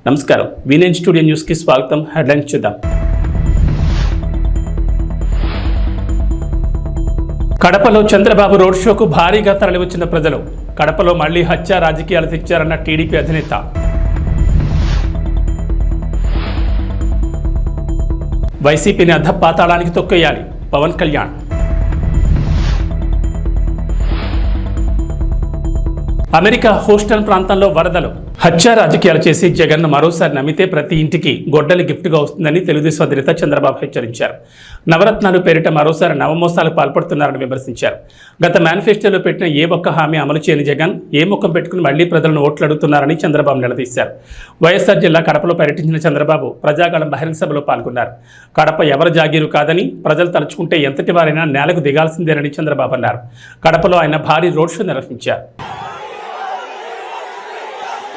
నమస్కారం, వీనెన్ studio news కి స్వాగతం. హెడ్లైన్స్ చూద్దాం. కడపలో చంద్రబాబు రోడ్ షోకు భారీగా తరలివచ్చిన ప్రజలు. కడపలో మళ్లీ హత్య రాజకీయాలు తెచ్చారన్న టీడీపీ అధినేత. వైసీపీని అధపాతాళానికి తొక్కేయాలి పవన్ కళ్యాణ్. అమెరికా హూస్టన్ ప్రాంతంలో వరదలు. హత్య రాజకీయాలు చేసి జగన్ మరోసారి నమ్మితే ప్రతి ఇంటికి గొడ్డలి గిఫ్ట్గా వస్తుందని తెలుగుదేశం అధినేత చంద్రబాబు హెచ్చరించారు. నవరత్నాలు పేరిట మరోసారి నవమోసాలకు పాల్పడుతున్నారని విమర్శించారు. గత మేనిఫెస్టోలో పెట్టిన ఏ ఒక్క హామీ అమలు చేయని జగన్ ఏ ముఖం పెట్టుకుని మళ్లీ ప్రజలను ఓట్లు అడుగుతున్నారని చంద్రబాబు నిలదీశారు. వైఎస్ఆర్ జిల్లా కడపలో పర్యటించిన చంద్రబాబు ప్రజాగళం బహిరంగ సభలో పాల్గొన్నారు. కడప ఎవరి జాగీరు కాదని, ప్రజలు తలుచుకుంటే ఎంతటి వారైనా నేలకు దిగాల్సిందేనని చంద్రబాబు అన్నారు. కడపలో ఆయన భారీ రోడ్ షో నిర్వహించారు.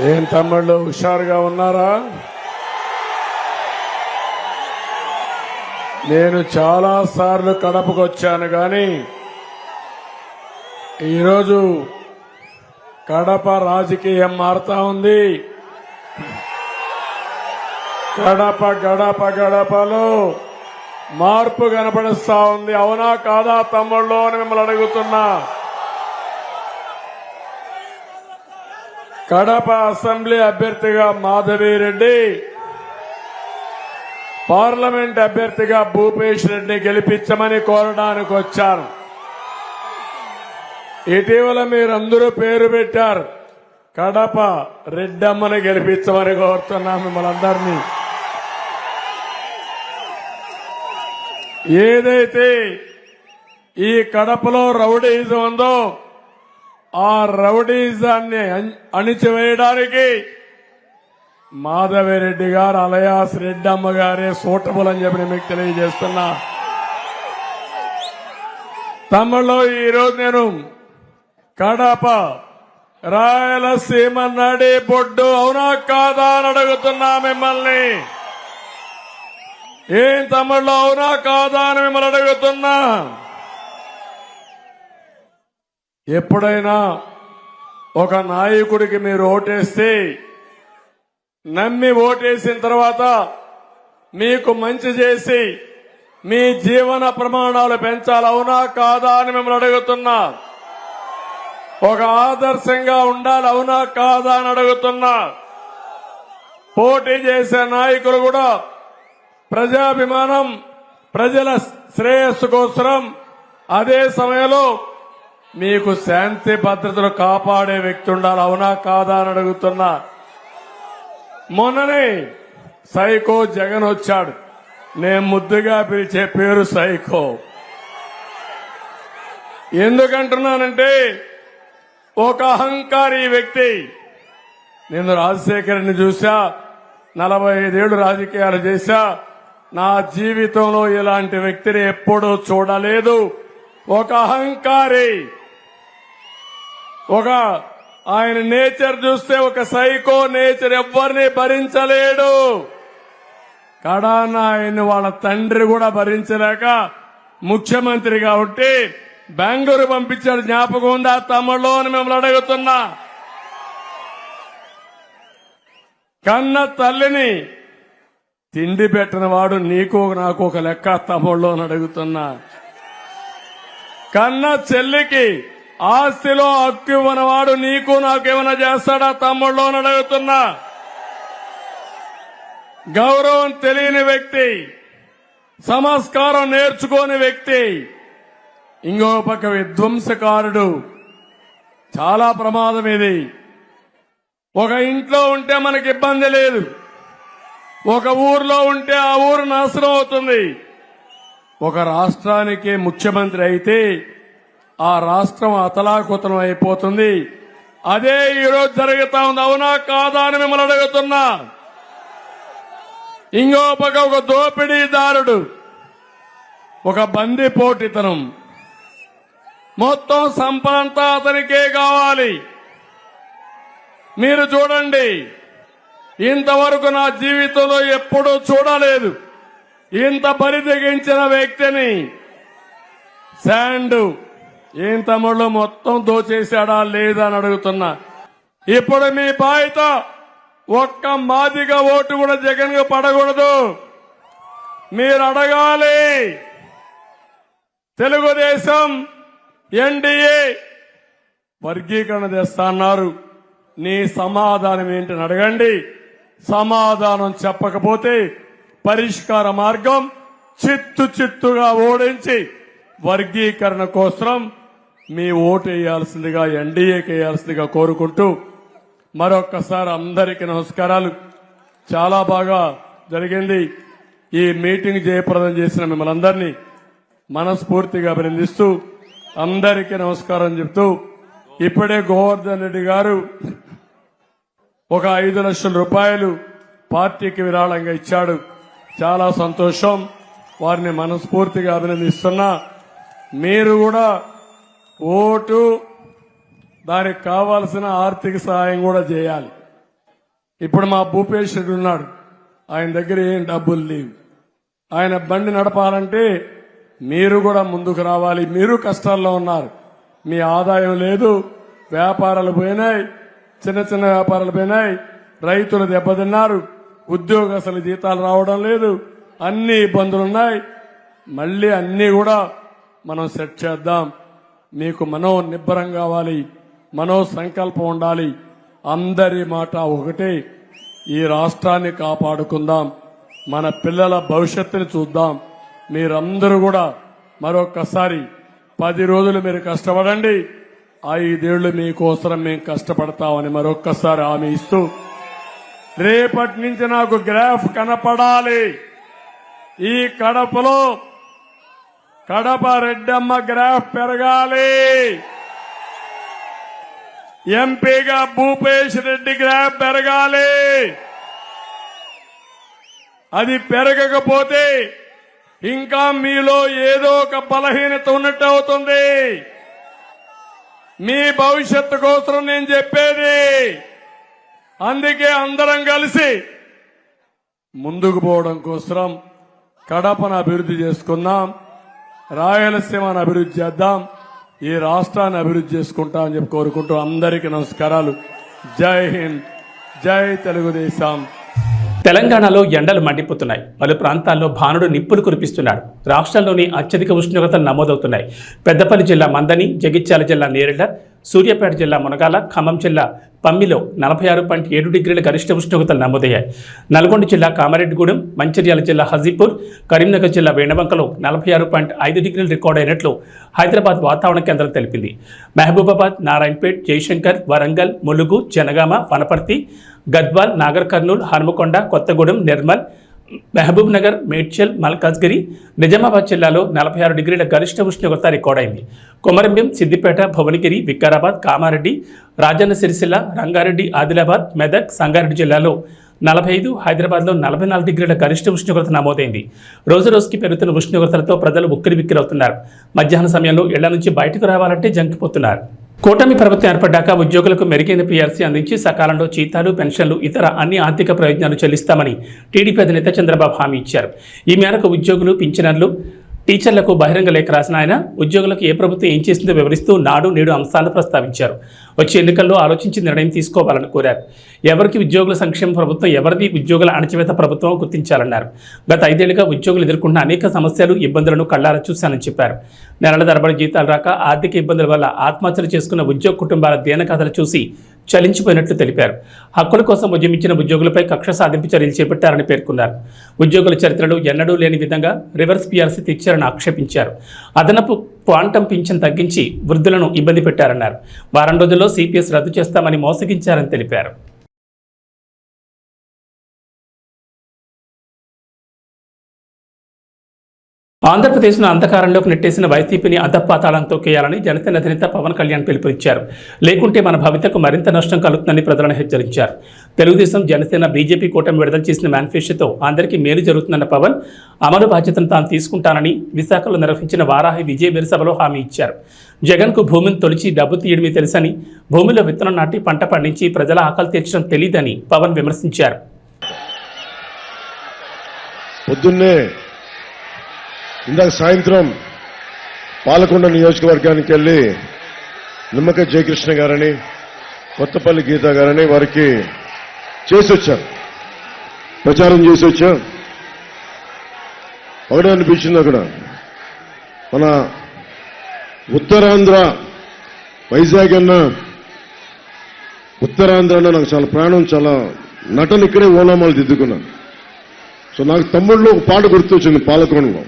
ఏం తమ్ముళ్ళు హుషారుగా ఉన్నారా? నేను చాలా సార్లు కడపకు వచ్చాను, కానీ ఈరోజు కడప రాజకీయం మారుతా ఉంది. గడపలో మార్పు కనపడుస్తా ఉంది. అవునా కాదా తమ్ముళ్ళు అని మిమ్మల్ని అడుగుతున్నా. కడప అసెంబ్లీ అభ్యర్థిగా మాధవిరెడ్డి, పార్లమెంట్ అభ్యర్థిగా భూపేష్ రెడ్డిని గెలిపించమని కోరడానికి వచ్చాను. ఇటీవల మీరందరూ పేరు పెట్టారు, కడప రెడ్డమ్మని గెలిపించమని కోరుతున్నా మిమ్మల్ని అందరినీ. ఏదైతే ఈ కడపలో రౌడీజం ఉందో ఆ రౌడీజాన్ని అణిచివేయడానికి మాధవిరెడ్డి గారు అలయాస్ రెడ్డమ్మ గారే సూటబుల్ అని చెప్పి మీకు తెలియజేస్తున్నా. తమిళలో ఈరోజు నేను కడప రాయలసీమ నడి బొడ్డు అవునా కాదా అని అడుగుతున్నా మిమ్మల్ని. ఏం తమిళలో అవునా కాదా అని మిమ్మల్ని అడుగుతున్నా. ఎప్పుడైనా ఒక నాయకుడికి మీరు ఓటేస్తే, నమ్మి ఓటేసిన తర్వాత మీకు మంచి చేసి మీ జీవన ప్రమాణాలు పెంచాలి అవునా కాదా అని మిమ్మల్ని అడుగుతున్నా. ఒక ఆదర్శంగా ఉండాలి అవునా కాదా అని అడుగుతున్నా. పోటీ చేసే నాయకులు కూడా ప్రజాభిమానం, ప్రజల శ్రేయస్సు కోసం, అదే సమయంలో మీకు శాంతి భద్రతలు కాపాడే వ్యక్తి ఉండాలి అవునా కాదా అని అడుగుతున్నా. మొన్ననే సైకో జగన్ వచ్చాడు. నేను ముద్దుగా పిలిచే పేరు సైకో. ఎందుకంటున్నానంటే ఒక అహంకారి వ్యక్తి. నేను రాజశేఖర్ని చూసా, 45 ఏళ్లు రాజకీయాలు చేశా. నా జీవితంలో ఇలాంటి వ్యక్తిని ఎప్పుడూ చూడలేదు. ఒక అహంకారి, ఆయన నేచర్ చూస్తే ఒక సైకో నేచర్, ఎవ్వరిని భరించలేడు. కడాన ఆయన్ని వాళ్ళ తండ్రి కూడా భరించలేక ముఖ్యమంత్రిగా ఉంటే బెంగళూరు పంపించాడు. జ్ఞాపకం ఉందా తమ్ముళ్ళు అని మిమ్మల్ని అడుగుతున్నా. కన్న తల్లిని తిండి పెట్టిన వాడు నీకు నాకు ఒక లెక్క తమ్ముళ్ళు అని అడుగుతున్నా. కన్న చెల్లికి ఆస్తిలో హక్కు ఇవ్వనవాడు నీకు నాకేమైనా చేస్తాడా తమ్ముళ్ళు అని అడుగుతున్నా. గౌరవం తెలియని వ్యక్తి, సంస్కారం నేర్చుకోని వ్యక్తి, ఇంకో పక్క విధ్వంసకారుడు. చాలా ప్రమాదం ఇది. ఒక ఇంట్లో ఉంటే మనకి ఇబ్బంది లేదు, ఒక ఊర్లో ఉంటే ఆ ఊరు నాశనం అవుతుంది. ఒక రాష్ట్రానికి ముఖ్యమంత్రి అయితే ఆ రాష్ట్రం అతలాకుతలం అయిపోతుంది. అదే ఈరోజు జరుగుతా ఉంది అవునా కాదా అని మిమ్మల్ని అడుగుతున్నా. ఇంకో పక్క ఒక దోపిడీదారుడు, ఒక బందిపోటితనం, మొత్తం సంపదంతా అతనికే కావాలి. మీరు చూడండి, ఇంతవరకు నా జీవితంలో ఎప్పుడూ చూడలేదు ఇంత బరిదెగించిన వ్యక్తిని. శాండ్ ఏం తమ్ముళ్ళు మొత్తం దోచేశాడా లేదా అని అడుగుతున్నా. ఇప్పుడు మీ బాధ్యత ఒక్క మాదిగ ఓటు కూడా జగన్ కు పడకూడదు. మీరు అడగాలి. తెలుగుదేశం ఎన్డీఏ వర్గీకరణ చేస్తా అన్నారు. నీ సమాధానం ఏంటని అడగండి. సమాధానం చెప్పకపోతే పరిష్కార మార్గం చిత్తుగా ఓడించి వర్గీకరణ కోసం మీ ఓటు వేయాల్సిందిగా, ఎన్డీఏకి వేయాల్సిందిగా కోరుకుంటూ మరొక్కసారి అందరికీ నమస్కారాలు. చాలా బాగా జరిగింది. ఈ మీటింగ్ జయప్రదం చేసిన మిమ్మల్ని అందరినీ మనస్ఫూర్తిగా అభినందిస్తూ అందరికీ నమస్కారం చెప్తూ, ఇప్పుడే గోవర్ధన్ రెడ్డి గారు ఒక 5 లక్షల రూపాయలు పార్టీకి విరాళంగా ఇచ్చాడు. చాలా సంతోషం. వారిని మనస్ఫూర్తిగా అభినందిస్తున్నా. మీరు కూడా ఓటు, దానికి కావాల్సిన ఆర్థిక సహాయం కూడా చేయాలి. ఇప్పుడు మా భూపేష్ రెడ్డి ఉన్నాడు, ఆయన దగ్గర ఏం డబ్బులు లేవు. ఆయన బండి నడపాలంటే మీరు కూడా ముందుకు రావాలి. మీరు కష్టాల్లో ఉన్నారు, మీ ఆదాయం లేదు, వ్యాపారాలు పోయినాయి, చిన్న వ్యాపారాలు పోయినాయి, రైతులు దెబ్బతిన్నారు, ఉద్యోగస్తుల జీతాలు రావడం లేదు, అన్ని ఇబ్బందులున్నాయి. మళ్ళీ అన్ని కూడా మనం సెట్ చేద్దాం. మీకు మనో నిబ్బరం కావాలి, మనో సంకల్పం ఉండాలి. అందరి మాట ఒకటే, ఈ రాష్ట్రాన్ని కాపాడుకుందాం, మన పిల్లల భవిష్యత్తుని చూద్దాం. మీరందరూ కూడా మరొక్కసారి 10 రోజులు మీరు కష్టపడండి. 5 ఏళ్లు మీకోసం మేము కష్టపడతామని మరొక్కసారి హామీ ఇస్తూ, రేపటి నుంచి నాకు గ్రాఫ్ కనపడాలి. ఈ కడపలో కడప రెడ్డమ్మ గ్రాఫ్ పెరగాలి. ఎంపీగా భూపేష్ రెడ్డి గ్రాఫ్ పెరగాలి. అది పెరగకపోతే ఇంకా మీలో ఏదో ఒక బలహీనత ఉన్నట్టు అవుతుంది. మీ భవిష్యత్తు కోసం నేను చెప్పేది. అందుకే అందరం కలిసి ముందుకు పోవడం కోసం కడపను అభివృద్ధి చేసుకుందాం, రాయలసీమను అభివృద్ధి చేద్దాం, ఈ రాష్ట్రాన్ని అభివృద్ధి చేసుకుంటాం అని చెప్పి కోరుకుంటూ అందరికీ నమస్కారాలు. జై హింద్, జై తెలుగుదేశం. తెలంగాణలో ఎండలు మండిపోతున్నాయి. పలు ప్రాంతాల్లో భానుడు నిప్పులు కురిపిస్తున్నాడు. రాష్ట్రంలోని అత్యధిక ఉష్ణోగ్రతలు నమోదవుతున్నాయి. పెద్దపల్లి జిల్లా మందని, జగిత్యాల జిల్లా నేరేళ్ల, సూర్యాపేట జిల్లా మునగాల, ఖమ్మం జిల్లా పమ్మిలో 46.7 డిగ్రీల గరిష్ట ఉష్ణోగ్రతలు నమోదయ్యాయి. నల్గొండ జిల్లా కామారెడ్డిగూడెం, మంచిర్యాల జిల్లా హజీపూర్, కరీంనగర్ జిల్లా వేణవంకలో 46.5 డిగ్రీలు రికార్డైనట్లు హైదరాబాద్ వాతావరణ కేంద్రం తెలిపింది. మహబూబాబాద్, నారాయణపేట్, జయశంకర్, వరంగల్, ములుగు, జనగామ, వనపర్తి, గద్వాల్, నాగర్ కర్నూల్, హనుమకొండ, కొత్తగూడెం, నిర్మల్, మహబూబ్ నగర్, మేడ్చల్, మల్కాజ్గిరి, నిజామాబాద్ జిల్లాలో 46 డిగ్రీల గరిష్ట ఉష్ణోగ్రత రికార్డైంది. కొమరంభీం, సిద్దిపేట, భువనగిరి, వికారాబాద్, కామారెడ్డి, రాజన్న సిరిసిల్ల, రంగారెడ్డి, ఆదిలాబాద్, మెదక్, సంగారెడ్డి జిల్లాలో 45, హైదరాబాద్లో 44 డిగ్రీల గరిష్ట ఉష్ణోగ్రత నమోదైంది. రోజురోజుకి పెరుగుతున్న ఉష్ణోగ్రతలతో ప్రజలు ఉక్కిరిబిక్కిరవుతున్నారు. మధ్యాహ్న సమయంలో ఇళ్ల నుంచి బయటకు రావాలంటే జంకిపోతున్నారు. కూటమి ప్రభుత్వం ఏర్పడ్డాక ఉద్యోగులకు మెరుగైన పీఆర్సీ అందించి సకాలంలో జీతాలు, పెన్షన్లు, ఇతర అన్ని ఆర్థిక ప్రయోజనాలు చెల్లిస్తామని టీడీపీ అధినేత చంద్రబాబు హామీ ఇచ్చారు. ఈ మేరకు ఉద్యోగులు, పింఛనర్లు, టీచర్లకు బహిరంగ లేఖ రాసిన ఆయన ఉద్యోగులకు ఏ ప్రభుత్వం ఏం చేసిందో వివరిస్తూ నాడు నేడు అంశాలను ప్రస్తావించారు. వచ్చే ఎన్నికల్లో ఆలోచించి నిర్ణయం తీసుకోవాలని కోరారు. ఎవరికి ఉద్యోగుల సంక్షేమ ప్రభుత్వం, ఎవరిది ఉద్యోగుల అణచివేత ప్రభుత్వం గుర్తించాలన్నారు. గత 5 ఏళ్లుగా ఉద్యోగులు ఎదుర్కొంటున్న అనేక సమస్యలు, ఇబ్బందులను కళ్లారా చూశానని చెప్పారు. నెలల తరబడి జీతాలు రాక, ఆర్థిక ఇబ్బందుల వల్ల ఆత్మహత్యలు చేసుకున్న ఉద్యోగ కుటుంబాల దీనకథలు చూసి చలించిపోయినట్లు తెలిపారు. హక్కుల కోసం ఉద్యమించిన ఉద్యోగులపై కక్ష సాధింపు చర్యలు చేపట్టారని పేర్కొన్నారు. ఉద్యోగుల చరిత్రలో ఎన్నడూ లేని విధంగా రివర్స్ పీఆర్సీ తెచ్చారని ఆక్షేపించారు. అదనపు క్వాంటం పింఛన్ తగ్గించి వృద్ధులను ఇబ్బంది పెట్టారన్నారు. వారం రోజుల్లో సిపిఎస్ రద్దు చేస్తామని మోసగించారని తెలిపారు. ఆంధ్రప్రదేశ్ను అంధకారంలోకి నెట్టేసిన వైసీపీని అధపాతాళం తొక్కేయాలని జనసేన అధినేత పవన్ కళ్యాణ్ పిలుపునిచ్చారు. లేకుంటే మన భవితకు మరింత నష్టం కలుగుతుందని ప్రజలను హెచ్చరించారు. తెలుగుదేశం, జనసేన, బీజేపీ కూటమి విడుదల చేసిన మేనిఫెస్టోతో అందరికీ మేలు జరుగుతుందన్న పవన్ అమలు బాధ్యతను తాను తీసుకుంటానని విశాఖలో నిర్వహించిన వారాహి విజయ సభలో హామీ ఇచ్చారు. జగన్కు భూమిని తొలిచి డబ్బు తీయడమే తెలుసని, భూమిలో విత్తనం నాటి పంట పండించి ప్రజల ఆకలి తీర్చడం తెలియదని పవన్ విమర్శించారు. ఇందాక సాయంత్రం పాలకొండ నియోజకవర్గానికి వెళ్లి నిమ్మక జయకృష్ణ గారని, కొత్తపల్లి గీత గారని వారికి చేసి వచ్చా, ప్రచారం చేసి వచ్చా. ఒకటే అనిపించింది అక్కడ, మన ఉత్తరాంధ్ర వైజాగ్ అన్న, ఉత్తరాంధ్ర అన్న నాకు చాలా ప్రాణం, చాలా నటన ఇక్కడే ఓనామాలు దిద్దుకున్నాను. సో నాకు తమ్ముళ్ళు ఒక పాట గుర్తొచ్చింది పాలకొండలో.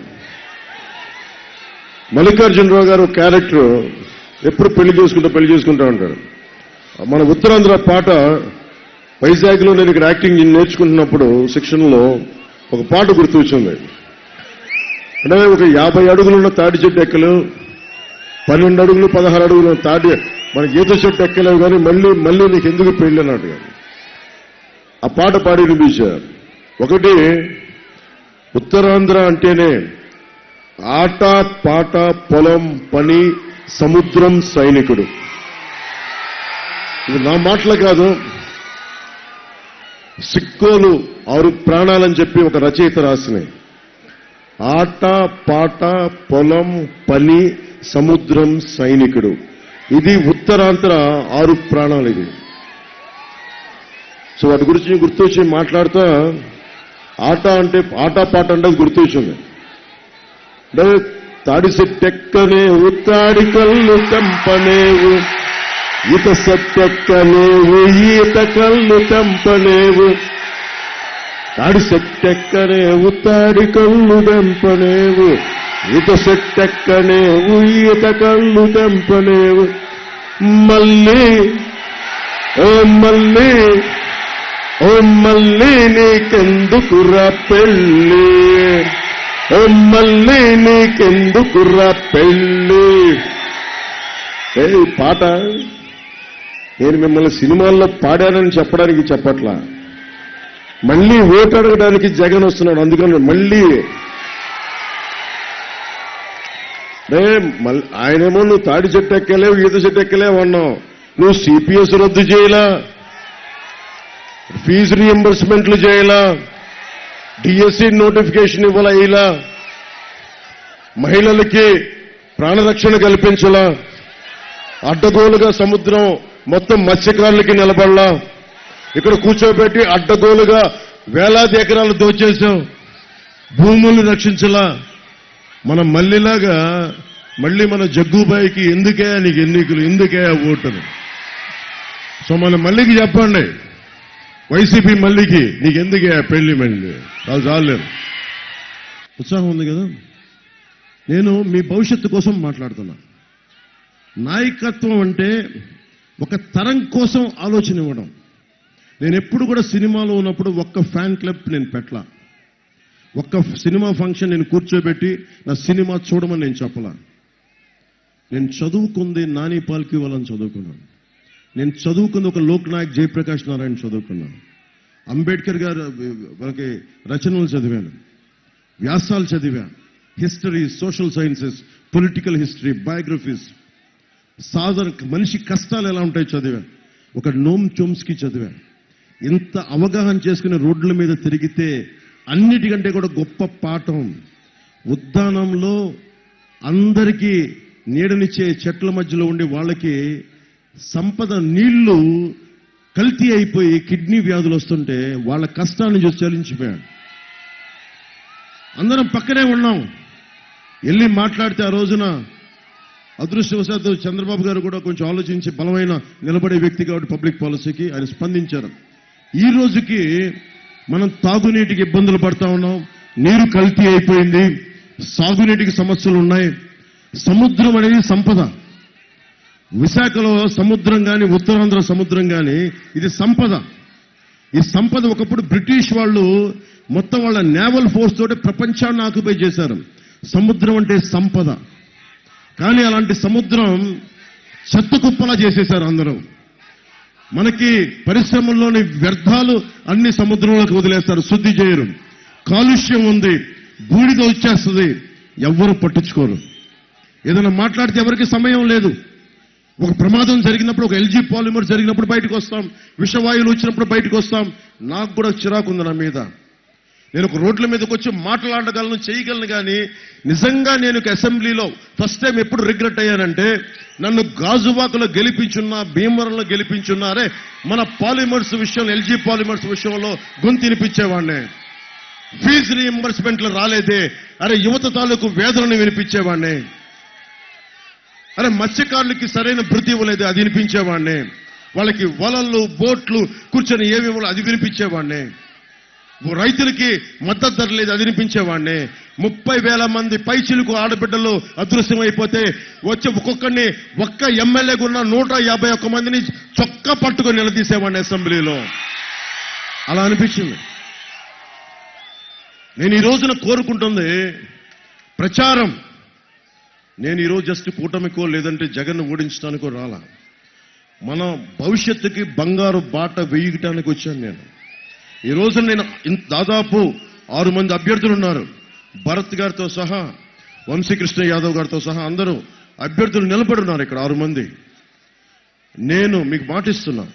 మల్లికార్జునరావు గారు క్యారెక్టర్ ఎప్పుడు పెళ్లి చేసుకుంటా ఉంటాడు. మన ఉత్తరాంధ్ర పాట వైజాగ్లో నేను ఇక్కడ యాక్టింగ్ నేర్చుకుంటున్నప్పుడు శిక్షణలో ఒక పాట గుర్తొచ్చింది. అంటే ఒక 50 అడుగులున్న తాడి చెట్టు ఎక్కలు, 12 అడుగులు 16 అడుగులు తాడి మన ఈత చెట్టు ఎక్కలేవు కానీ మళ్ళీ నీకు ఎందుకు పెళ్ళి అన్నట్టు. ఆ పాట పాడి వినిపించారు. ఒకటి, ఉత్తరాంధ్ర అంటేనే ఆట పాట పొలం పని సముద్రం సైనికుడు. ఇది నా మాటలు కాదు, సిక్కోలు 6 ప్రాణాలని చెప్పి ఒక రచయిత రాసినాయి. ఆట పాట పొలం పని సముద్రం సైనికుడు, ఇది ఉత్తరాంధ్ర 6 ప్రాణాలు. ఇది సో వాటి గురించి గుర్తొచ్చి మాట్లాడుతా, ఆట అంటే ఆట పాట అంటే గుర్తొచ్చింది. అంటే తాడి సెట్టెక్కనేవు, తాడి కళ్ళు తెంపనేవు, ఈత సెట్టెక్కనేవు, ఈత కళ్ళు తెంపనేవు, తాడి సెట్టెక్కనేవు, తాడి కళ్ళు తెంపనేవు, ఈత సెట్టెక్కనేవు, ఈత కళ్ళు తెంపనేవు, మళ్ళీ ఓ మళ్ళీ ఓ మళ్ళీ నీకెందుకురా పెళ్ళి, ఓ మళ్ళీ నీకెందుకురా పెళ్ళి. ఏ పాట నేను మిమ్మల్ని సినిమాల్లో పాడానని చెప్పడానికి చెప్పట్లా, మళ్ళీ ఓటు అడగడానికి జగన్ వస్తున్నాడు. అందుకని మళ్ళీ ఆయనేమో నువ్వు తాడి చెట్టు ఎక్కలేవు, ఈత చెట్టు ఎక్కలేవు అన్నావు. నువ్వు సిపిఎస్ రద్దు చేయలా, ఫీజు రీఎంబర్స్మెంట్లు చేయాలా, డిఎస్సి నోటిఫికేషన్ ఇవ్వాలా, మహిళలకి ప్రాణరక్షణ కల్పించాలా, అడ్డగోలుగా సముద్రం మొత్తం మత్స్యకారులకి నిలబడలా, ఇక్కడ కూర్చోబెట్టి అడ్డగోలుగా వేలాది ఎకరాలు దోచేశాం, భూముల్ని రక్షించలా. మనం మళ్ళీలాగా మళ్ళీ మన జగ్గుబాయికి ఎందుకే నీకు ఎన్నికలు, ఎందుకే ఓటును. సో మన మళ్ళీకి చెప్పండి, వైసీపీ మళ్ళీకి నీకెందుకే పెళ్లి మళ్ళీ వాళ్ళు చాలేరు. ఉత్సాహం ఉంది కదా. నేను మీ భవిష్యత్తు కోసం మాట్లాడుతున్నా. నాయకత్వం అంటే ఒక తరం కోసం ఆలోచన ఇవ్వడం. నేను ఎప్పుడు కూడా సినిమాలో ఉన్నప్పుడు ఒక్క ఫ్యాన్ క్లబ్ నేను పెట్టలా, ఒక్క సినిమా ఫంక్షన్ నేను కూర్చోబెట్టి నా సినిమా చూడమని నేను చెప్పలా. నేను చదువుకుంది నాని పాల్కి వాళ్ళని చదువుకున్నాను. నేను చదువుకుంది ఒక లోక్నాయక్ జయప్రకాష్ నారాయణ చదువుకున్నాను. అంబేద్కర్ గారు వాళ్ళకి రచనలు చదివాను, వ్యాసాలు చదివా, history, social sciences, political history, biographies, సాధారణ మనిషి కష్టాలు ఎలా ఉంటాయో చదివా. ఒక నోమ్ చోమ్స్కీ చదివా. ఇంత అవగాహన చేసుకుని రోడ్ల మీద తిరిగితే అన్నిటికంటే కూడా గొప్ప పాఠం, ఉద్యానంలో అందరికీ నీడనిచ్చే చెట్ల మధ్యలో ఉండి వాళ్ళకి సంపద నీళ్లు కల్తీ అయిపోయి కిడ్నీ వ్యాధులు వస్తుంటే వాళ్ళ కష్టాన్ని చూసి చలించిపోయాడు. అందరం పక్కనే ఉన్నాం, వెళ్ళి మాట్లాడితే ఆ రోజున అదృష్టవశాత్తు చంద్రబాబు గారు కూడా కొంచెం ఆలోచించి బలమైన నిలబడే వ్యక్తి కాబట్టి పబ్లిక్ పాలసీకి ఆయన స్పందించారు. ఈ రోజుకి మనం తాగునీటికి ఇబ్బందులు పడతా ఉన్నాం, నీరు కల్తీ అయిపోయింది, సాగునీటికి సమస్యలు ఉన్నాయి. సముద్రం అనేది సంపద. విశాఖలో సముద్రం కానీ ఉత్తరాంధ్ర సముద్రం కానీ ఇది సంపద. ఈ సంపద ఒకప్పుడు బ్రిటిష్ వాళ్ళు మొత్తం వాళ్ళ నేవల్ ఫోర్స్ తోటి ప్రపంచాన్ని ఆక్యుపై చేశారు. సముద్రం అంటే సంపద. కానీ అలాంటి సముద్రం చెత్త కుప్పలా చేసేశారు అందరూ. మనకి పరిశ్రమల్లోని వ్యర్థాలు అన్ని సముద్రంలోకి వదిలేస్తారు, శుద్ధి చేయరు. కాలుష్యం ఉంది, బూడిద వచ్చేస్తుంది, ఎవ్వరూ పట్టించుకోరు. ఏదైనా మాట్లాడితే ఎవరికి సమయం లేదు. ఒక ప్రమాదం జరిగినప్పుడు, ఒక ఎల్జీ పాలిమర్ జరిగినప్పుడు బయటకు వస్తాం, విషవాయువులు వచ్చినప్పుడు బయటకు వస్తాం. నాకు కూడా చిరాకు ఉంది నా మీద. నేను ఒక రోడ్ల మీదకి వచ్చి మాట్లాడగలను, చేయగలను. కానీ నిజంగా నేను అసెంబ్లీలో ఫస్ట్ టైం ఎప్పుడు రిగ్రెట్ అయ్యానంటే, నన్ను గాజువాకలో గెలిపించున్నా, భీమవరంలో గెలిపించున్నా, అరే మన పాలిమర్స్ విషయంలో, ఎల్జీ పాలిమర్స్ విషయంలో గొంతు వినిపించేవాడిని. ఫీజు రీఎంబర్స్మెంట్లు రాలేదే, అరే యువత తాలూకు వేదనను వినిపించేవాడిని. అరే మత్స్యకారులకి సరైన భృతి ఇవ్వలేదు, అది వినిపించేవాడిని. వాళ్ళకి వలలు, బోట్లు కూర్చొని ఏమి ఇవ్వాలి, అది వినిపించేవాడిని. రైతులకి మద్దతు ధర లేదు, అది వినిపించేవాడిని. 30,000 మంది పైచిలకు ఆడబిడ్డలు అదృశ్యమైపోతే వచ్చి ఒక్కొక్కరిని ఒక్క ఎమ్మెల్యేగా ఉన్న 151 మందిని చొక్కా పట్టుకొని నిలదీసేవాడిని అసెంబ్లీలో. అలా అనిపించింది. నేను ఈ రోజున కోరుకుంటుంది ప్రచారం. నేను ఈరోజు జస్ట్ కూటమికో లేదంటే జగన్ ఓడించడానికో రాలా. మన భవిష్యత్తుకి బంగారు బాట వేయటానికి వచ్చాను నేను. ఈ రోజు నేను దాదాపు 6 మంది అభ్యర్థులు ఉన్నారు. భరత్ గారితో సహా, వంశీకృష్ణ యాదవ్ గారితో సహా అందరూ అభ్యర్థులు నిలబడున్నారు ఇక్కడ 6 మంది. నేను మీకు మాటిస్తున్నా,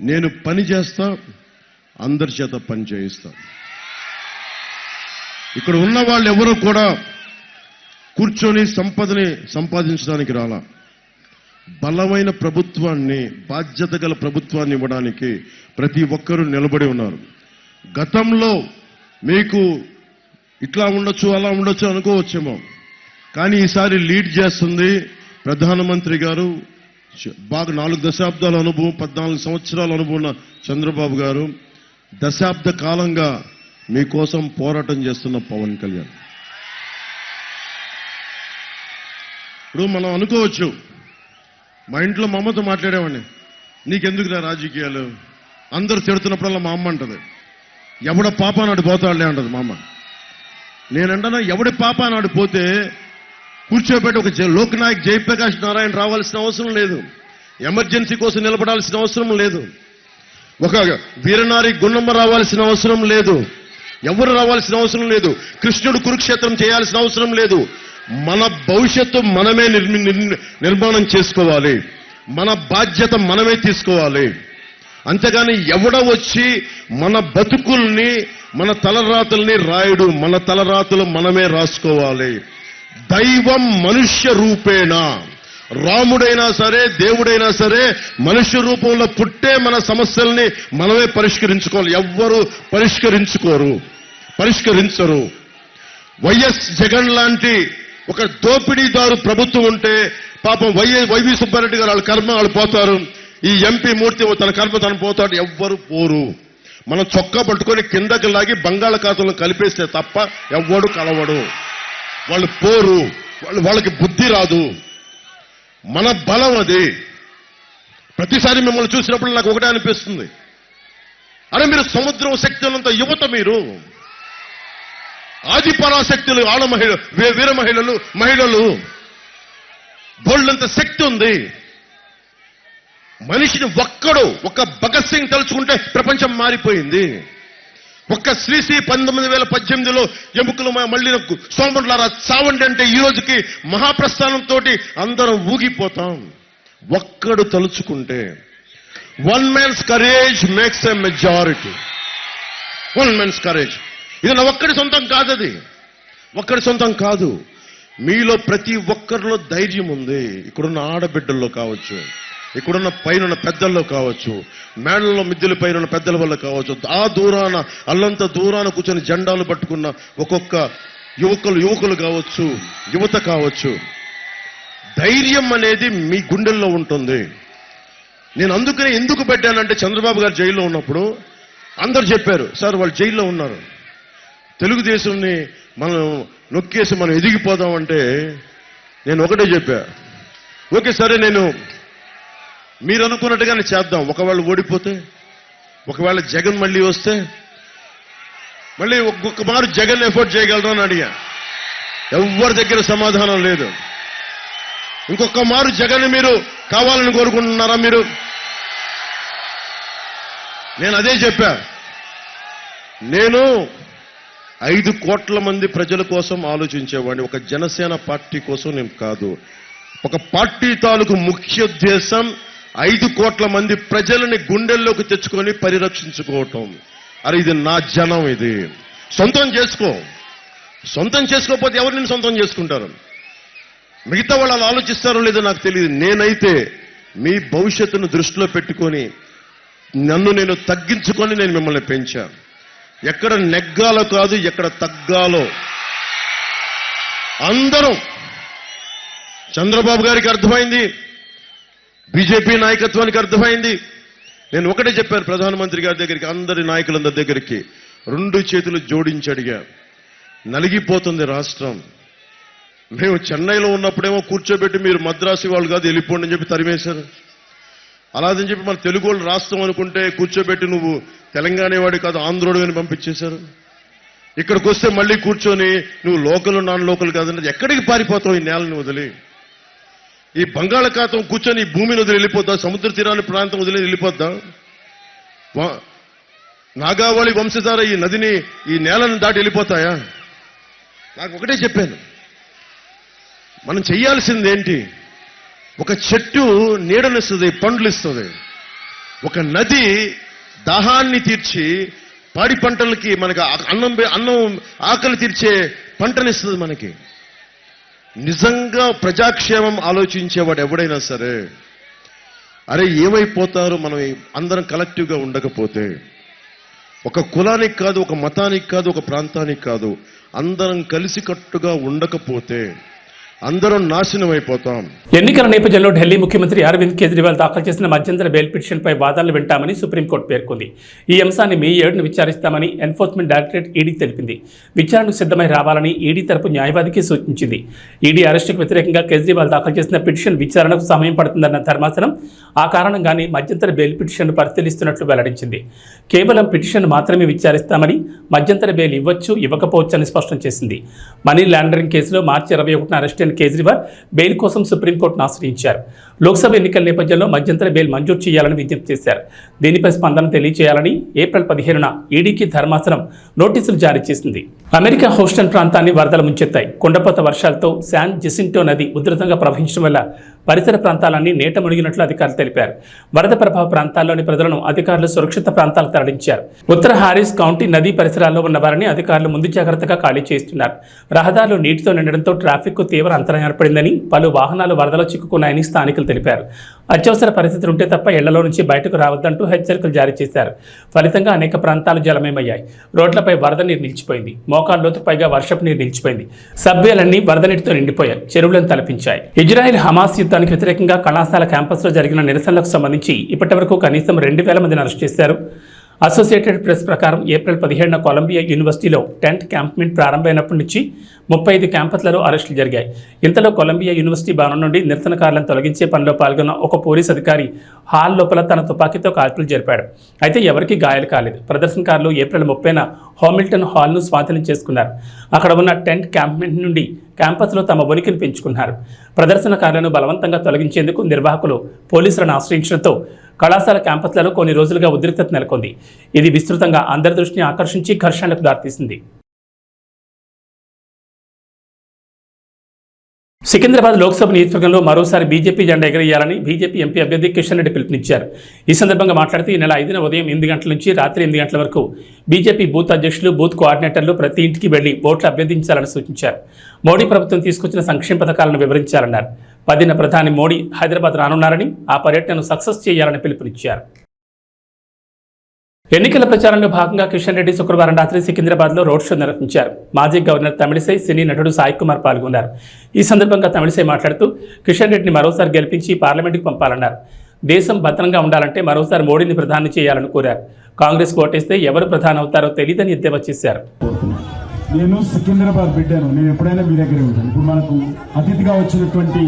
నేను పని చేస్తా, అందరి చేత పని చేయిస్తా. ఇక్కడ ఉన్న వాళ్ళు ఎవరూ కూడా కూర్చొని సంపదని సంపాదించడానికి రాలా. బలమైన ప్రభుత్వాన్ని, బాధ్యత గల ప్రభుత్వాన్ని ఇవ్వడానికి ప్రతి ఒక్కరూ నిలబడి ఉన్నారు. గతంలో మీకు ఇట్లా ఉండొచ్చు, అలా ఉండొచ్చు అనుకోవచ్చేమో, కానీ ఈసారి లీడ్ చేస్తుంది ప్రధానమంత్రి గారు. బాగా 4 దశాబ్దాల అనుభవం, 14 సంవత్సరాల అనుభవం ఉన్న చంద్రబాబు గారు. దశాబ్ద కాలంగా మీకోసం పోరాటం చేస్తున్న పవన్ కళ్యాణ్. ఇప్పుడు మనం అనుకోవచ్చు, మా ఇంట్లో మా అమ్మతో మాట్లాడేవాడిని, నీకెందుకు నా రాజకీయాలు, అందరూ తిడుతున్నప్పుడల్లా మా అమ్మ అంటది, ఎవడ పాప నాడు పోతాడులే అంటది మా అమ్మ. నేనంటనా, ఎవడి పాప నాడు పోతే కూర్చోబెట్టి ఒక లోక్నాయక్ జయప్రకాష్ నారాయణ రావాల్సిన అవసరం లేదు, ఎమర్జెన్సీ కోసం నిలబడాల్సిన అవసరం లేదు, ఒక వీరనారి గున్నమ్మ రావాల్సిన అవసరం లేదు, ఎవరు రావాల్సిన అవసరం లేదు, కృష్ణుడు కురుక్షేత్రం చేయాల్సిన అవసరం లేదు. మన భవిష్యత్తు మనమే నిర్మాణం చేసుకోవాలి. మన బాధ్యత మనమే తీసుకోవాలి. అంతేగాని ఎవడ వచ్చి మన బతుకుల్ని, మన తలరాతుల్ని రాయుడు. మన తలరాతులు మనమే రాసుకోవాలి. దైవం మనుష్య రూపేణ, రాముడైనా సరే, దేవుడైనా సరే మనుష్య రూపంలో పుట్టే మన సమస్యల్ని మనమే పరిష్కరించుకోవాలి. ఎవ్వరూ పరిష్కరించరు. వైఎస్ జగన్ లాంటి ఒక దోపిడీదారు ప్రభుత్వం ఉంటే పాపం వైవి సుబ్బారెడ్డి గారు వాళ్ళ కర్మ వాళ్ళు పోతారు. ఈ ఎంపీ మూర్తి తన కర్మ తను పోతాడు. ఎవ్వరు పోరు. మనం చొక్కా పట్టుకొని కిందకి లాగి బంగాళాఖాతంలో కలిపేస్తే తప్ప ఎవ్వడు కలవడు. వాళ్ళు పోరు. వాళ్ళకి బుద్ధి రాదు. మన బలం అది. ప్రతిసారి మిమ్మల్ని చూసినప్పుడు నాకు ఒకటే అనిపిస్తుంది, అరే మీరు సముద్రం శక్తులంత యువత, మీరు ఆది పరాశక్తులు, ఆడ వీర మహిళలు బోల్డంత శక్తి ఉంది. మనిషిని ఒక్క భగత్ సింగ్ తలుచుకుంటే ప్రపంచం మారిపోయింది. ఒక్క శ్రీశ్రీ 1918లో ఎముకలు మళ్ళీ సోమరులారా చావండి అంటే ఈ రోజుకి మహాప్రస్థానంతో అందరం ఊగిపోతాం. ఒక్కడు తలుచుకుంటే. One man's courage makes a majority. One man's courage. ఇది నా ఒక్కడి సొంతం కాదు. అది ఒక్కడి సొంతం కాదు. మీలో ప్రతి ఒక్కరిలో ధైర్యం ఉంది. ఇక్కడున్న ఆడబిడ్డల్లో కావచ్చు, ఇక్కడున్న పైన పెద్దల్లో కావచ్చు, మేడల్లో మిద్దెల పైన పెద్దల వల్ల కావచ్చు, ఆ దూరాన అల్లంత దూరాన కూర్చొని జెండాలు పట్టుకున్న ఒక్కొక్క యువకులు కావచ్చు, యువత కావచ్చు. ధైర్యం అనేది మీ గుండెల్లో ఉంటుంది. నేను అందుకనే ఎందుకు పెట్టానంటే, చంద్రబాబు గారు జైల్లో ఉన్నప్పుడు అందరూ చెప్పారు, సార్ వాళ్ళు జైల్లో ఉన్నారు, తెలుగుదేశంని మనం నొక్కేసి మనం ఎదిగిపోదామంటే నేను ఒకటే చెప్పా, ఓకే సరే నేను మీరు అనుకున్నట్టుగానే చేద్దాం. ఒకవేళ ఓడిపోతే, ఒకవేళ జగన్ మళ్ళీ వస్తే, మళ్ళీ ఒక్కొక్క మారు జగన్ ఎఫోర్డ్ చేయగలరా అని అడిగా. ఎవరి దగ్గర సమాధానం లేదు. ఇంకొక మారు జగన్ మీరు కావాలని కోరుకుంటున్నారా మీరు? నేను అదే చెప్పా. నేను 5 కోట్ల మంది ప్రజల కోసం ఆలోచించేవాడిని. ఒక జనసేన పార్టీ కోసం నేను కాదు. ఒక పార్టీ తాలూకు ముఖ్యోద్దేశం 5 కోట్ల మంది ప్రజలని గుండెల్లోకి తెచ్చుకొని పరిరక్షించుకోవటం. అరే ఇది నా జనం, ఇది సొంతం చేసుకో. సొంతం చేసుకోకపోతే ఎవరు నేను సొంతం చేసుకుంటారు? మిగతా వాళ్ళు అలా ఆలోచిస్తారో లేదో నాకు తెలియదు. నేనైతే మీ భవిష్యత్తును దృష్టిలో పెట్టుకొని నన్ను నేను తగ్గించుకొని నేను మిమ్మల్ని పెంచా. ఎక్కడ నెగ్గాలో కాదు, ఎక్కడ తగ్గాలో. అందరం చంద్రబాబు గారికి అర్థమైంది, బీజేపీ నాయకత్వానికి అర్థమైంది. నేను ఒకటే చెప్పాను ప్రధానమంత్రి గారి దగ్గరికి, అందరి నాయకులందరి దగ్గరికి 2 చేతులు జోడించి అడిగా. నలిగిపోతుంది రాష్ట్రం. మేము చెన్నైలో ఉన్నప్పుడేమో కూర్చోబెట్టి మీరు మద్రాసు వాళ్ళు కాదు వెళ్ళిపోండి అని చెప్పి తరిమేశారు. అలాదని చెప్పి మన తెలుగు వాళ్ళు రాష్ట్రం అనుకుంటే కూర్చోబెట్టి నువ్వు తెలంగాణ వాడి కాదు ఆంధ్రోడు అని పంపించేశారు. ఇక్కడికి వస్తే మళ్ళీ కూర్చొని నువ్వు లోకల్ నాన్ లోకల్ కాదన్నది ఎక్కడికి పారిపోతావు? ఈ నేలని వదిలి, ఈ బంగాళాఖాతం కూర్చొని ఈ భూమిని వదిలి వెళ్ళిపోద్దా? సముద్ర తీరాన్ని ప్రాంతం వదిలి వెళ్ళిపోద్దా? నాగావళి వంశధార ఈ నదిని ఈ నేలను దాటి వెళ్ళిపోతాయా? నాకు ఒకటే చెప్పాను, మనం చెయ్యాల్సింది ఏంటి? ఒక చెట్టు నీడనిస్తుంది, పండ్లు ఇస్తుంది. ఒక నది దాహాన్ని తీర్చి పాడి పంటలకి మనకి అన్నం ఆకలి తీర్చే పంటనిస్తుంది మనకి. నిజంగా ప్రజాక్షేమం ఆలోచించేవాడు ఎవడైనా సరే, అరే ఏమైపోతారు మనం అందరం కలెక్టివ్గా ఉండకపోతే? ఒక కులానికి కాదు, ఒక మతానికి కాదు, ఒక ప్రాంతానికి కాదు, అందరం కలిసికట్టుగా ఉండకపోతే అందరం నాశనం అయిపోతాం. ఎన్నికల నేపథ్యంలో ఢిల్లీ ముఖ్యమంత్రి అరవింద్ కేజ్రీవాల్ దాఖలు చేసిన మధ్యంతర బెయిల్ పిటిషన్పై వాదనలు వింటామని సుప్రీంకోర్టు పేర్కొంది. ఈ అంశాన్ని మే 7న విచారిస్తామని ఎన్ఫోర్స్మెంట్ డైరెక్టరేట్ ఈడీ తెలిపింది. విచారణకు సిద్ధమై రావాలని ఈడీ తరపు న్యాయవాదికి సూచించింది. ఈడీ అరెస్టుకు వ్యతిరేకంగా కేజ్రీవాల్ దాఖలు చేసిన పిటిషన్ విచారణకు సమయం పడుతుందన్న ధర్మాసనం ఆ కారణంగానే మధ్యంతర బెయిల్ పిటిషన్ను పరిశీలిస్తున్నట్లు వెల్లడించింది. కేవలం పిటిషన్ మాత్రమే విచారిస్తామని, మధ్యంతర బెయిల్ ఇవ్వచ్చు ఇవ్వకపోవచ్చు అని స్పష్టం చేసింది. మనీ లాండరింగ్ కేసులో మార్చి 21న అరెస్ట్ కేజ్రీవాల్ బెయిల్ కోసం సుప్రీంకోర్టును ఆశ్రయించారు. లోక్సభ ఎన్నికల నేపథ్యంలో మధ్యంతర బెయిల్ మంజూరు చేయాలని విజ్ఞప్తి చేశారు. దీనిపై స్పందన తెలియజేయాలని ఏప్రిల్ 15న ఈడీకి ధర్మాసనం నోటీసులు జారీ చేసింది. అమెరికా హూస్టన్ ప్రాంతాన్ని వరదలు ముంచెత్తాయి. కుండపోత వర్షాలతో శాన్ జెసింటో నది ఉధృతంగా ప్రవహించడం వల్ల పరిసర ప్రాంతాలన్నీ నీట మునిగినట్లు అధికారులు తెలిపారు. వరద ప్రభావ ప్రాంతాల్లోని ప్రజలను అధికారులు సురక్షిత ప్రాంతాలకు తరలించారు. ఉత్తర హారిస్ కౌంటీ నదీ పరిసరాల్లో ఉన్న వారిని అధికారులు ముందు జాగ్రత్తగా ఖాళీ చేస్తున్నారు. రహదారులు నీటితో నిండడంతో ట్రాఫిక్ తీవ్ర అంతరాయం ఏర్పడిందని, పలు వాహనాలు వరదలో చిక్కుకున్నాయని స్థానికులు తెలిపారు. అత్యవసర పరిస్థితులు ఉంటే తప్ప ఇళ్లలో నుంచి బయటకు రావద్దంటూ హెచ్చరికలు జారీ చేశారు. ఫలితంగా అనేక ప్రాంతాలు జలమయమయ్యాయి. రోడ్లపై వరద నీరు నిలిచిపోయింది. మోకాళ్ళ లోతు పైగా వర్షపు నీరు నిలిచిపోయింది. సబ్వేలన్నీ వరద నీటితో నిండిపోయాయి. చెరువులను తలపించాయి. ఇజ్రాయెల్ హమాస్ యుద్ధానికి వ్యతిరేకంగా కళాశాల క్యాంపస్లో జరిగిన నిరసనలకు సంబంధించి ఇప్పటివరకు కనీసం 2000 మందిని అరెస్ట్ చేశారు. అసోసియేటెడ్ ప్రెస్ ప్రకారం ఏప్రిల్ 15న కొలంబియా యూనివర్సిటీలో టెంట్ క్యాంప్మెంట్ ప్రారంభమైనప్పటి నుంచి 35 క్యాంపస్లలో అరెస్టులు జరిగాయి. ఇంతలో కొలంబియా యూనివర్సిటీ భవనం నుండి నిరసనకారులను తొలగించే పనిలో పాల్గొన్న ఒక పోలీస్ అధికారి హాల్ లోపల తన తుపాకీతో కాల్పులు జరిపాడు. అయితే ఎవరికీ గాయాలు కాలేదు. ప్రదర్శనకారులు ఏప్రిల్ 30న హామిల్టన్ హాల్ను స్వాధీనం చేసుకున్నారు. అక్కడ ఉన్న టెంట్ క్యాంప్మెంట్ నుండి క్యాంపస్లో తమ ఉనికిని పెంచుకున్నారు. ప్రదర్శనకారులను బలవంతంగా తొలగించేందుకు నిర్వాహకులు పోలీసులను ఆశ్రయించడంతో కళాశాల క్యాంపస్లలో కొన్ని రోజులుగా ఉద్రిక్తత నెలకొంది. ఇది విస్తృతంగా అందరి దృష్టిని ఆకర్షించి ఘర్షణలకు దారితీసింది. సికింద్రాబాద్ లోక్సభ నియోజకవర్గంలో మరోసారి బీజేపీ జెండా ఎగరేయాలని బీజేపీ ఎంపీ అభ్యర్థి కిషన్ రెడ్డి పిలుపునిచ్చారు. ఈ సందర్భంగా మాట్లాడుతూ ఈ నెల 5న ఉదయం 8 గంటల నుంచి రాత్రి 8 గంటల వరకు బీజేపీ బూత్ అధ్యక్షులు, బూత్ కోఆర్డినేటర్లు ప్రతి ఇంటికి వెళ్లి ఓట్లు అభ్యర్థించాలని సూచించారు. మోడీ ప్రభుత్వం తీసుకొచ్చిన సంక్షేమ పథకాలను వివరించాలన్నారు. 10న ప్రధాని మోడీ హైదరాబాద్ రానున్నారని, ఆ పర్యటనను సక్సెస్ చేయాలని పిలుపునిచ్చారు. ఎన్నికల ప్రచారంలో భాగంగా కిషన్ రెడ్డి శుక్రవారం రాత్రి సికింద్రాబాద్లో రోడ్ షో నిర్వహించారు. మాజీ గవర్నర్ తమిళిసై, సినీ నటుడు సాయి కుమార్ పాల్గొన్నారు. ఈ సందర్భంగా తమిళిసై మాట్లాడుతూ కిషన్ రెడ్డిని మరోసారి గెలిపించి పార్లమెంటుకు పంపాలన్నారు. దేశం భద్రంగా ఉండాలంటే మరోసారి మోడీని ప్రధాని చేయాలని కోరారు. కాంగ్రెస్ ఓటేస్తే ఎవరు ప్రధాని అవుతారో తెలియదని ఎద్దేవా చేశారు. నేను సికింద్రాబాద్ బిడ్డాను, నేను ఎప్పుడైనా మీ దగ్గరే ఉంటాను. ఇప్పుడు మనకు అతిథిగా వచ్చినటువంటి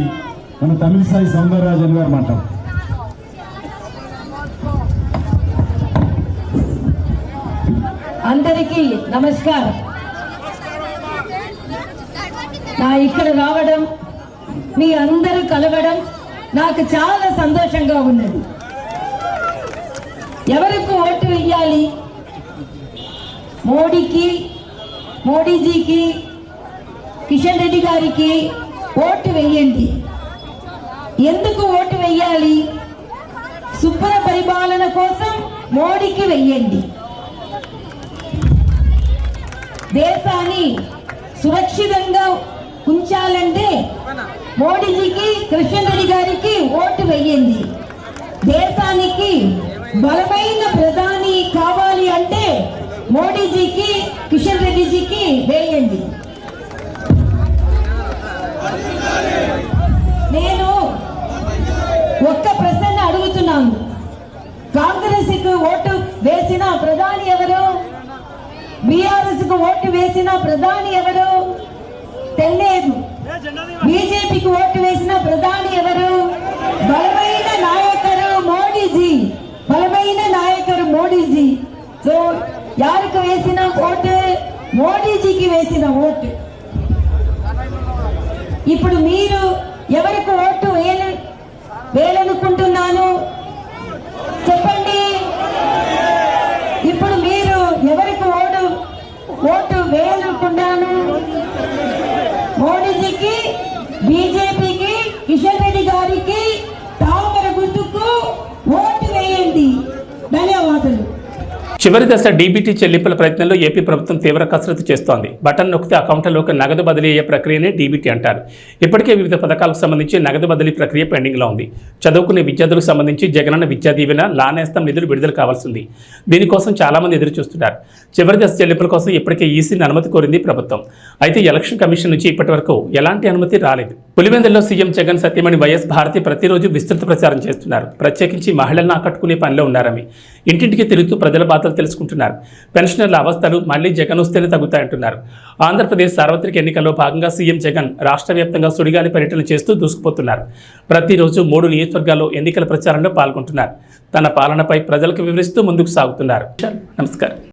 మన తమిళిసై సౌందరరాజన్ గారు మాట్లాడు. అందరికీ నమస్కారం. నా ఇక్కడ రావడం, మీ అందరూ కలవడం నాకు చాలా సంతోషంగా ఉన్నది. ఎవరికి ఓటు వేయాలి? మోడీజీకి, కిషన్ రెడ్డి గారికి ఓటు వేయండి. ఎందుకు ఓటు వేయాలి? శుభ్ర పరిపాలన కోసం మోడీకి వేయండి. దేశాన్ని సురక్షితంగా ఉంచాలంటే మోడీజీకి, కిషన్ రెడ్డి గారికి ఓటు వేయండి. దేశానికి బలమైన ప్రధాని కావాలి అంటే మోడీజీకి, కిషన్ రెడ్డిజీకి వేయండి. నేను ఒక్క ప్రశ్న అడుగుతున్నాను. కాంగ్రెస్ కు ఓటు వేసిన ప్రధాని ఎవరు? బీఆర్ఎస్ కు ఓటు వేసిన ప్రధాని ఎవరు? తెలియదు. బీజేపీకి ఓటు వేసిన ప్రధాని ఎవరు? బలమైన నాయకుడు మోడీజీ. బలమైన నాయకుడు మోడీజీ. సో యారికి వేసిన ఓటు? మోడీజీకి వేసిన ఓటు. ఇప్పుడు మీరు ఎవరికి ఓటు వేయాలనుకుంటున్నాను చెప్పండి. ఇప్పుడు మీరు ఎవరికి ఓటు వేయాలనుకున్నాను? మోడీజీకి, బీజేపీకి, కిషన్ రెడ్డి గారికి, తామర గుర్తుకు ఓటు వేయండి. ధన్యవాదాలు. చివరి దశ డీబీటీ చెల్లింపుల ప్రయత్నంలో ఏపీ ప్రభుత్వం తీవ్ర కసరత్తు చేస్తోంది. బటన్ నొక్కితే అకౌంట్లోకి నగదు బదిలీ అయ్యే ప్రక్రియనే డీబీటీ అంటారు. ఇప్పటికే వివిధ పథకాలకు సంబంధించి నగదు బదిలీ ప్రక్రియ పెండింగ్లో ఉంది. చదువుకునే విద్యార్థులకు సంబంధించి జగనన్న విద్యా దీవెన, లానేస్తం నిధులు విడుదల కావాల్సింది. దీనికోసం చాలామంది ఎదురు చూస్తున్నారు. చివరి దశ చెల్లింపుల కోసం ఇప్పటికే ఈసీని అనుమతి కోరింది ప్రభుత్వం. అయితే ఎలక్షన్ కమిషన్ నుంచి ఇప్పటి వరకు ఎలాంటి అనుమతి రాలేదు. పులివెందుల్లో సీఎం జగన్ సత్యమణి వైఎస్ భారతి ప్రతిరోజు విస్తృత ప్రచారం చేస్తున్నారు. ప్రత్యేకించి మహిళలను ఆకట్టుకునే పనిలో ఉన్నారని ఇంటింటికి తిరుగుతూ ప్రజల బాధలు తెలుసుకుంటున్నారు. పెన్షనర్ల అవస్థలు మళ్లీ జగన్ వస్తేనే తగ్గుతాయంటున్నారు. ఆంధ్రప్రదేశ్ సార్వత్రిక ఎన్నికల్లో భాగంగా సీఎం జగన్ రాష్ట్ర వ్యాప్తంగా సుడిగాలి పర్యటన చేస్తూ దూసుకుపోతున్నారు. ప్రతిరోజు 3 నియోజకవర్గాల్లో ఎన్నికల ప్రచారంలో పాల్గొంటున్నారు. తన పాలనపై ప్రజలకు వివరిస్తూ ముందుకు సాగుతున్నారు. నమస్కారం.